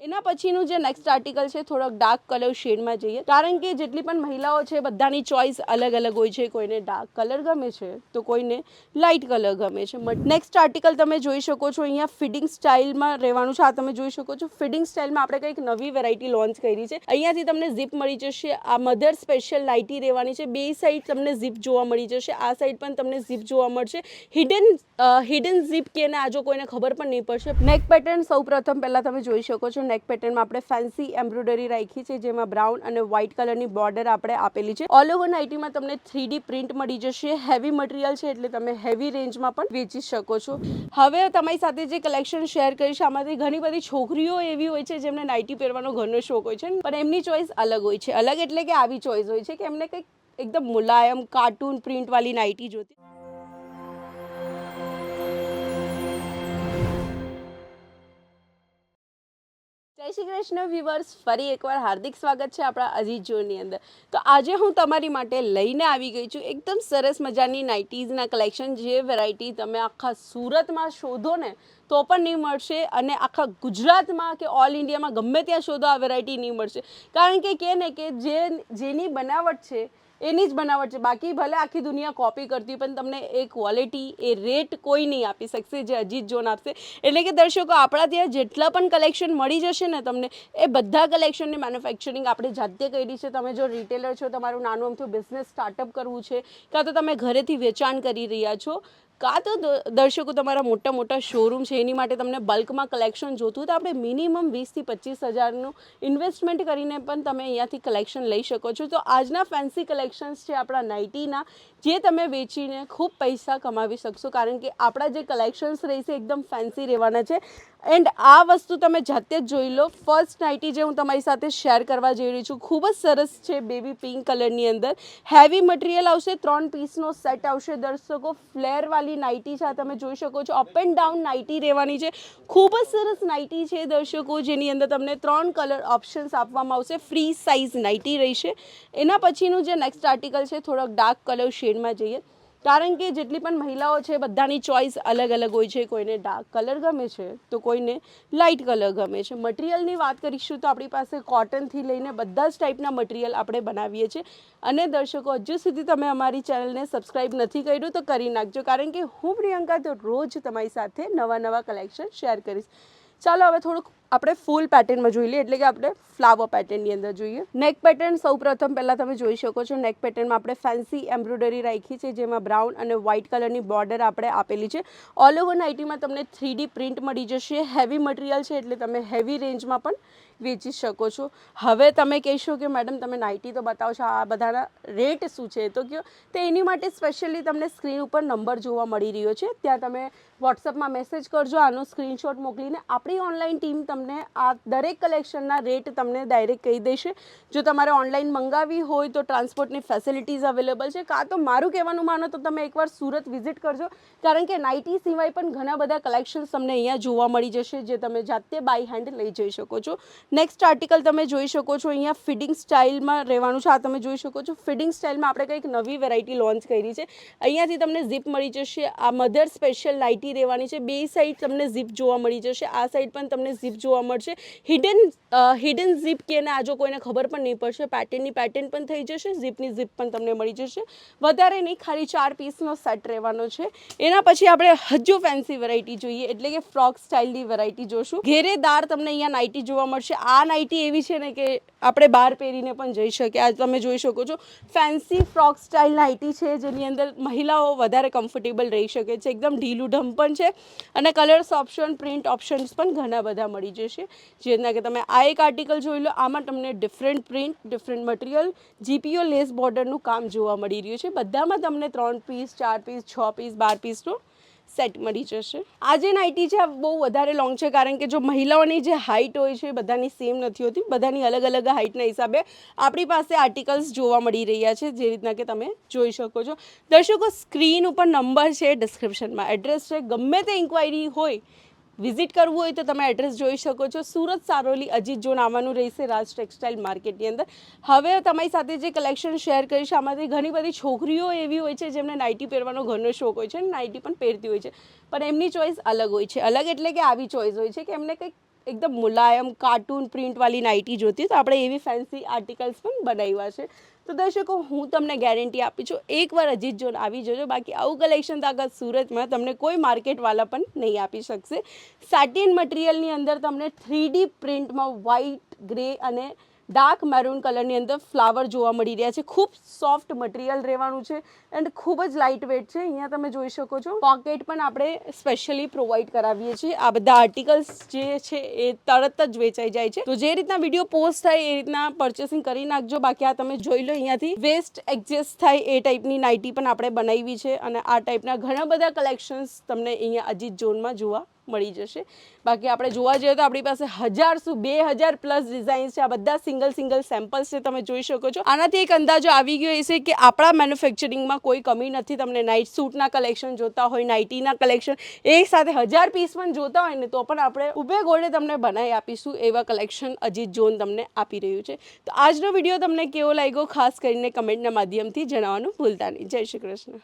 એના પછીનું જે નેક્સ્ટ આર્ટિકલ છે થોડોક ડાર્ક કલર શેડમાં જઈએ, કારણ કે જેટલી પણ મહિલાઓ છે બધાની ચોઇસ અલગ અલગ હોય છે. કોઈને ડાર્ક કલર ગમે છે તો કોઈને લાઇટ કલર ગમે છે. નેક્સ્ટ આર્ટિકલ તમે જોઈ શકો છો, અહીંયા ફિડિંગ સ્ટાઇલમાં રહેવાનું છે. આ તમે જોઈ શકો છો, ફિડિંગ સ્ટાઇલમાં આપણે કંઈક નવી વેરાયટી લોન્ચ કરી છે. અહીંયાથી તમને ઝીપ મળી જશે. આ મધર સ્પેશિયલ નાઇટી રહેવાની છે. બે સાઈડ તમને ઝીપ જોવા મળી જશે. આ સાઈડ પણ તમને ઝીપ જોવા મળશે. હિડન ઝીપ કે આ જો કોઈને ખબર પણ નહીં પડશે. નેક પેટર્ન સૌ પ્રથમ પહેલાં તમે જોઈ શકો છો. નેક પેટર્નમાં આપણે ફેન્સી એમ્બ્રોઇડરી રાખી છે, જેમાં બ્રાઉન અને વ્હાઇટ કલરની બોર્ડર આપણે આપેલી છે. ઓલ ઓવર નાઇટીમાં તમને 3D પ્રિન્ટ મળી જશે. હેવી મટીરિયલ છે એટલે તમે હેવી રેન્જમાં પણ વેચી શકો છો. હવે તમારી સાથે જે કલેક્શન શેર કરીશ, આમાંથી ઘણી બધી છોકરીઓ એવી હોય છે જેમને નાઇટી પહેરવાનો ઘણો શોખ હોય છે, પણ એમની ચોઈસ અલગ હોય છે. અલગ એટલે કે આવી ચોઈસ હોય છે કે એમને કંઈક એકદમ મુલાયમ કાર્ટૂન પ્રિન્ટવાળી નાઇટી જોતી. જય શ્રી કૃષ્ણ વ્યુઅર્સ, ફરી એકવાર હાર્દિક સ્વાગત છે આપણા અજીત જોની અંદર. તો આજે હું તમારી માટે લઈને આવી ગઈ છું એકદમ સરસ મજાની નાઇટીઝના કલેક્શન. જે વેરાયટી તમે આખા સુરતમાં શોધો ને તો પણ નહીં મળશે, અને આખા ગુજરાતમાં કે ઓલ ઇન્ડિયામાં ગમે ત્યાં શોધો આ વેરાયટી નહીં મળશે. કારણ કે ને કે જેની બનાવટ છે એની જ બનાવટ છે. બાકી ભલે આખી દુનિયા કોપી કરતી, પણ તમને એ ક્વોલિટી, એ રેટ કોઈ નહીં આપી શકશે જે અજીત જોન આપશે. એટલે કે દર્શકો, આપણા ત્યાં જેટલા પણ કલેક્શન મળી જશે ને તમને, એ બધા કલેક્શનની મેન્યુફેક્ચરિંગ આપણે જાતે કરી છે. તમે જો રિટેલર છો, તમારું નાનું અમથું બિઝનેસ સ્ટાર્ટઅપ કરવું છે, કાં તો તમે ઘરેથી વેચાણ કરી રહ્યા છો, કાં તો દર્શકો તમારા મોટા મોટા શોરૂમ છે, એની માટે તમને બલ્કમાં કલેક્શન જોતું, તો આપણે મિનિમમ 20,000 થી 25,000નું ઇન્વેસ્ટમેન્ટ કરીને પણ તમે અહીંયાથી કલેક્શન લઈ શકો છો. તો આજના ફેન્સી કલેક્શન્સ છે આપણા નાઇટીના, જે તમે વેચીને ખૂબ પૈસા કમાવી શકશો. કારણ કે આપણા જે કલેક્શન્સ રહેશે એકદમ ફેન્સી રહેવાના છે. એન્ડ આ વસ્તુ તમે જાતે જ જોઈ લો. ફર્સ્ટ નાઇટી જે હું તમારી સાથે શેર કરવા જઈ રહી છું, ખૂબ જ સરસ છે. બેબી પિંક કલરની અંદર હેવી મટીરિયલ આવશે. 3 પીસનો સેટ આવશે. દર્શકો, ફ્લેરવાળી નાઇટી છે. આ તમે જોઈ શકો છો, અપ એન્ડ ડાઉન નાઇટી રહેવાની છે. ખૂબ જ સરસ નાઇટી છે દર્શકો, જેની અંદર તમને 3 કલર ઓપ્શન્સ આપવામાં આવશે. ફ્રી સાઇઝ નાઇટી રહેશે. એના પછીનું જે નેક્સ્ટ આર્ટિકલ છે થોડોક ડાર્ક કલર શેડમાં જઈએ, કારણ કે જેટલી પણ મહિલાઓ છે બધાની ચોઈસ અલગ અલગ હોય છે. કોઈને ડાર્ક કલર ગમે છે તો કોઈને લાઇટ કલર ગમે છે. મટીરિયલની વાત કરીશું તો આપણી પાસે કોટનથી લઈને બધા જ ટાઈપના મટીરિયલ આપણે બનાવીએ છીએ. અને દર્શકો, હજુ સુધી તમે અમારી ચેનલને સબસ્ક્રાઈબ નથી કર્યું તો કરી નાખજો, કારણ કે હું પ્રિયંકા તો રોજ તમારી સાથે નવા કલેક્શન શેર કરીશ. ચાલો હવે થોડુંક આપણે ફૂલ પેટર્નમાં જોઈ લઈએ, એટલે કે આપણે ફ્લાવર પેટર્નની અંદર જોઈએ. નેક પેટર્ન સૌ પ્રથમ પહેલાં તમે જોઈ શકો છો. નેક પેટર્નમાં આપણે ફેન્સી એમ્બ્રોઇડરી રાખી છે, જેમાં બ્રાઉન અને વ્હાઇટ કલરની બોર્ડર આપણે આપેલી છે. ઓલ ઓવર નાઇટીમાં તમને 3D પ્રિન્ટ મળી જશે. હેવી મટીરિયલ છે એટલે તમે હેવી રેન્જમાં પણ વેચી શકો છો. હવે તમે કહેશો કે મેડમ તમે નાઇટી તો બતાવો છો, આ બધાના રેટ શું છે તો કહો. તો એની માટે સ્પેશિયલી તમને સ્ક્રીન ઉપર નંબર જોવા મળી રહ્યો છે, ત્યાં તમે વોટ્સઅપમાં મેસેજ કરજો. આનો સ્ક્રીનશોટ મોકલીને આપણી ઓનલાઈન ટીમ તમને આ દરેક કલેક્શનના રેટ તમને ડાયરેક્ટ કહી દેશે. જો તમારે ઓનલાઈન મંગાવી હોય તો ટ્રાન્સપોર્ટની ફેસિલિટીઝ અવેલેબલ છે. કાં તો મારું કહેવાનું માનો તો તમે એકવાર સુરત વિઝિટ કરજો, કારણ કે નાઇટી સિવાય પણ ઘણા બધા કલેક્શન્સ તમને અહીંયા જોવા મળી જશે, જે તમે જાતે બાય હેન્ડ લઈ જઈ શકો છો. નેક્સ્ટ આર્ટિકલ તમે જોઈ શકો છો, અહીંયા ફિડિંગ સ્ટાઇલમાં રહેવાનું છે. આ તમે જોઈ શકો છો, ફિડિંગ સ્ટાઇલમાં આપણે કંઈક નવી વેરાયટી લોન્ચ કરી છે. અહીંયાથી તમને ઝીપ મળી જશે. આ મધર સ્પેશિયલ નાઇટી રહેવાની છે. બે સાઈડ તમને ઝીપ જોવા મળી જશે. આ સાઈડ પણ તમને ઝીપ જોવા મળશે. હિડન ઝીપ કે આ જો કોઈને ખબર પણ નહીં પડશે. પેટર્નની પેટર્ન પણ થઈ જશે. ઝીપની ઝીપ પણ તમને મળી જશે. વધારે નહીં, ખાલી 4 પીસનો સેટ રહેવાનો છે. એના પછી આપણે હજુ ફેન્સી વેરાયટી જોઈએ, એટલે કે ફ્રોક સ્ટાઇલની વેરાયટી જોશું. ઘેરેદાર તમને અહીંયા નાઇટી જોવા મળશે. આ નાઇટી એવી છે ને કે આપણે બહાર પહેરીને પણ જઈ શકીએ. આ તમે જોઈ શકો છો, ફેન્સી ફ્રોક સ્ટાઇલ નાઇટી છે, જેની અંદર મહિલાઓ વધારે કમ્ફર્ટેબલ રહી શકે છે. એકદમ ઢીલું ઢમ પણ છે, અને કલર્સ ઓપ્શન, પ્રિન્ટ ઓપ્શન્સ પણ ઘણા બધા મળી જશે. જેના કે તમે આ એક આર્ટિકલ જોઈ લો. આમાં તમને ડિફરન્ટ પ્રિન્ટ, ડિફરન્ટ મટીરિયલ, જીપીઓ લેસ બોર્ડરનું કામ જોવા મળી રહ્યું છે. બધામાં તમને 3 પીસ, 4 પીસ, 6 પીસ, 12 પીસનો સેટ મળી જશે. આ જે નાઇટી છે આ બહુ વધારે લોંગ છે, કારણ કે જો મહિલાઓની જે હાઇટ હોય છે બધાની સેમ નથી હોતી. બધાની અલગ અલગ હાઇટના હિસાબે આપણી પાસે આર્ટિકલ્સ જોવા મળી રહ્યા છે, જે રીતના કે તમે જોઈ શકો છો. દર્શકો, સ્ક્રીન ઉપર નંબર છે, ડિસ્ક્રિપ્શનમાં એડ્રેસ છે. ગમે તે ઇન્ક્વાયરી હોય, વિઝિટ કરવું હોય તો તમે એડ્રેસ જોઈ શકો છો. સુરત સારોલી અજીત જોન આવવાનું રહેશે, રાજ ટેક્સટાઇલ માર્કેટની અંદર. હવે તમારી સાથે જે કલેક્શન શેર કરીશ, આમાંથી ઘણી બધી છોકરીઓ એવી હોય છે જેમને નાઇટી પહેરવાનો ઘણો શોખ હોય છે, નાઇટી પણ પહેરતી હોય છે, પણ એમની ચોઈસ અલગ હોય છે. અલગ એટલે કે આવી ચોઈસ હોય છે કે એમને કંઈક એકદમ મુલાયમ કાર્ટૂન પ્રિન્ટવાળી નાઇટી જોતી તો આપણે એવી ફેન્સી આર્ટિકલ્સ પણ બનાવ્યા છે. તો દર્શકો હું તમને ગેરંટી આપી છું, એકવાર અજીત જોન આવી જજો. બાકી આવું કલેક્શન તો આગળ સુરતમાં તમને કોઈ માર્કેટવાળા પણ નહીં આપી શકશે. સેટિન મટીરિયલની અંદર તમને 3D પ્રિન્ટમાં વ્હાઇટ, ગ્રે અને ડાર્ક મેરૂન કલરની અંદર ફ્લાવર જોવા મળી રહ્યા છે. ખૂબ સોફ્ટ મટીરિયલ રહેવાનું છે એન્ડ ખૂબ જ લાઇટ વેટ છે. અહીંયા તમે જોઈ શકો છો પોકેટ પણ આપણે સ્પેશિયલી પ્રોવાઈડ કરાવીએ છીએ. આ બધા આર્ટિકલ્સ જે છે એ તરત જ વેચાઈ જાય છે. તો જે રીતના વિડીયો પોસ્ટ થાય એ રીતના પરચેસિંગ કરી નાખજો. બાકી આ તમે જોઈ લો, અહીંયાથી વેસ્ટ એડજસ્ટ થાય એ ટાઈપની નાઇટી પણ આપણે બનાવી છે અને આ ટાઈપના ઘણા બધા કલેક્શન્સ તમને અહીંયા અજીત ઝોનમાં જોવા મળી જશે. બાકી આપણે જોવા જઈએ તો આપણી પાસે 2000 પ્લસ ડિઝાઇન્સ છે. આ બધા સિંગલ સેમ્પલ્સ છે, તમે જોઈ શકો છો. આનાથી એક અંદાજો આવી ગયો એ છે કે આપણા મેન્યુફેક્ચરિંગમાં કોઈ કમી નથી. તમને નાઇટ સૂટના કલેક્શન જોતા હોય, નાઇટીના કલેક્શન એક સાથે 1000 પીસ પણ જોતા હોય ને તો પણ આપણે ઊભે ઘોડે તમને બનાવી આપીશું. એવા કલેક્શન અજીત ઝોન તમને આપી રહ્યું છે. તો આજનો વિડીયો તમને કેવો લાગ્યો ખાસ કરીને કમેન્ટના માધ્યમથી જણાવવાનું ભૂલતા નહીં. જય શ્રી કૃષ્ણ.